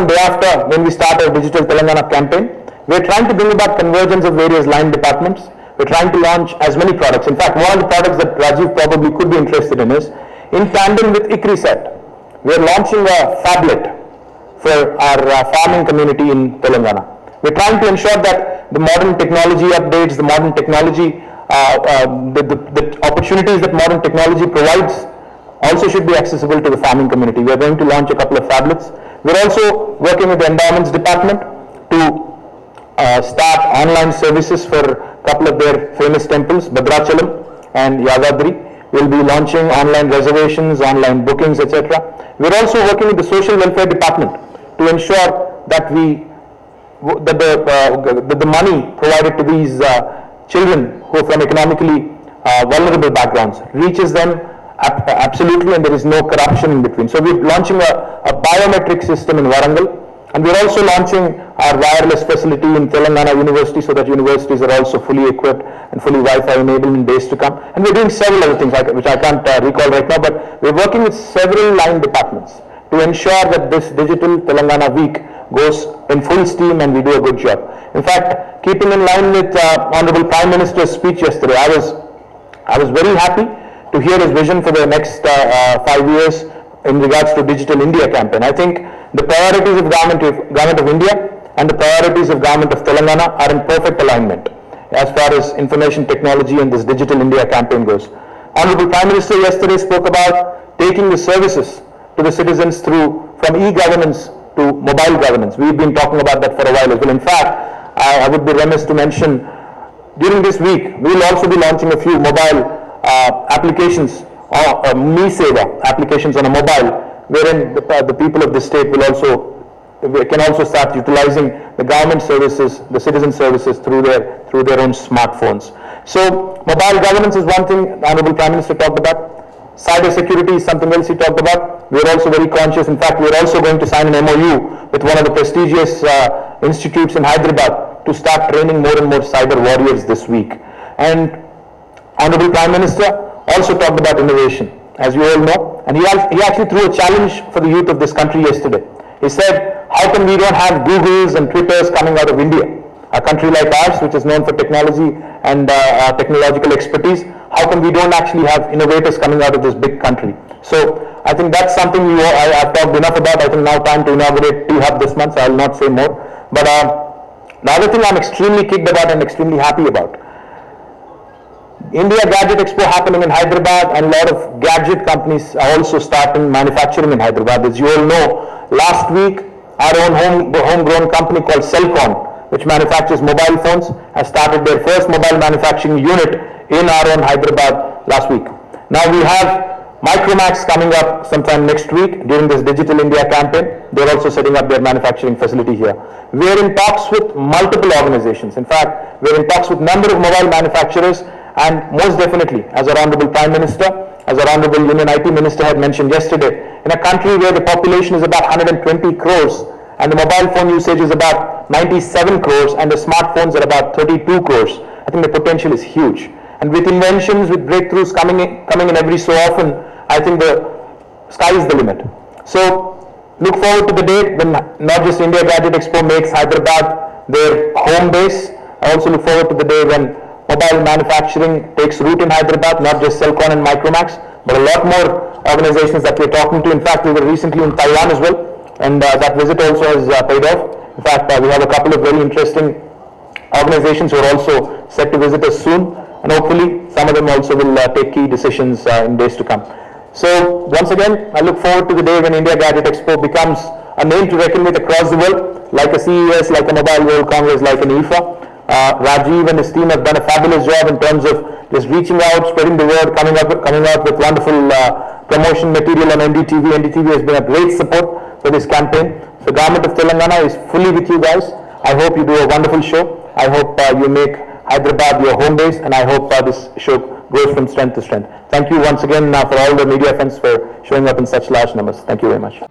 and day after when we start our Digital Telangana campaign, we're trying to bring about convergence of various line departments. We're trying to launch as many products. In fact, one of the products that Rajiv probably could be interested in is, in tandem with ICRISAT, we're launching a phablet for our farming community in Telangana. We're trying to ensure that the modern technology updates, the modern technology, the opportunities that modern technology provides also should be accessible to the farming community. We're going to launch a couple of phablets. We're also working with the endowments department to start online services for a couple of their famous temples, Bhadrachalam and Yadadri. We'll be launching online reservations, online bookings, etc. We're also working with the social welfare department to ensure that the money provided to these children who are from economically vulnerable backgrounds reaches them absolutely, and there is no corruption in between. So we're launching a biometric system in Warangal, and we're also launching our wireless facility in Telangana University, so that universities are also fully equipped and fully Wi-Fi enabled in days to come. And we're doing several other things which I can't recall right now, but we're working with several line departments to ensure that this Digital Telangana week goes in full steam and we do a good job. In fact, keeping in line with Honorable Prime Minister's speech yesterday, I was very happy to hear his vision for the next 5 years in regards to Digital India campaign. I think the priorities of Government of India and the priorities of Government of Telangana are in perfect alignment as far as information technology and this Digital India campaign goes. Honorable Prime Minister yesterday spoke about taking the services to the citizens from e-governance to mobile governance. We've been talking about that for a while as well. In fact, I would be remiss to mention, during this week, we'll also be launching a few mobile applications, Me Seva applications on a mobile, wherein the people of the state can also start utilizing the government services, the citizen services through their own smartphones. So mobile governance is one thing the Honorable Prime Minister talked about. Cyber security is something else he talked about. We're also very conscious. In fact, we're also going to sign an MOU with one of the prestigious institutes in Hyderabad to start training more and more cyber warriors this week. And Honorable Prime Minister also talked about innovation, as you all know, and he actually threw a challenge for the youth of this country yesterday. He said, how come we don't have Googles and Twitters coming out of India? A country like ours, which is known for technology and technological expertise, how come we don't actually have innovators coming out of this big country? So I think that's something I've talked enough about. I think now time to inaugurate T-Hub this month, so I will not say more. But the other thing I'm extremely kicked about and extremely happy about, India Gadget Expo happening in Hyderabad, and a lot of gadget companies are also starting manufacturing in Hyderabad. As you all know, last week our own homegrown company called Cellcon, which manufactures mobile phones, has started their first mobile manufacturing unit in our own Hyderabad last week. Now we have Micromax coming up sometime next week during this Digital India campaign. They're also setting up their manufacturing facility here. We're in talks with multiple organizations. In fact, we're in talks with a number of mobile manufacturers, and most definitely, as our Honorable Prime Minister, as our Honorable Union IT Minister had mentioned yesterday, in a country where the population is about 120 crores and the mobile phone usage is about 97 crores and the smartphones are about 32 crores, I think the potential is huge. And with inventions, with breakthroughs coming in every so often, I think the sky is the limit. So look forward to the day when not just India Gadget Expo makes Hyderabad their home base. I also look forward to the day when mobile manufacturing takes root in Hyderabad, not just Cellcon and Micromax, but a lot more organizations that we're talking to. In fact, we were recently in Taiwan as well, and that visit also has paid off. In fact, we have a couple of very interesting organizations who are also set to visit us soon, and hopefully some of them also will take key decisions in days to come. So once again, I look forward to the day when India Gadget Expo becomes a name to reckon with across the world, like a CES, like a Mobile World Congress, like an IFA. Rajiv and his team have done a fabulous job in terms of just reaching out, spreading the word, coming out with wonderful promotion material on NDTV. NDTV has been a great support for this campaign. The Government of Telangana is fully with you guys. I hope you do a wonderful show. I hope you make Hyderabad your home base, and I hope this show goes from strength to strength. Thank you once again for all the media friends for showing up in such large numbers. Thank you very much.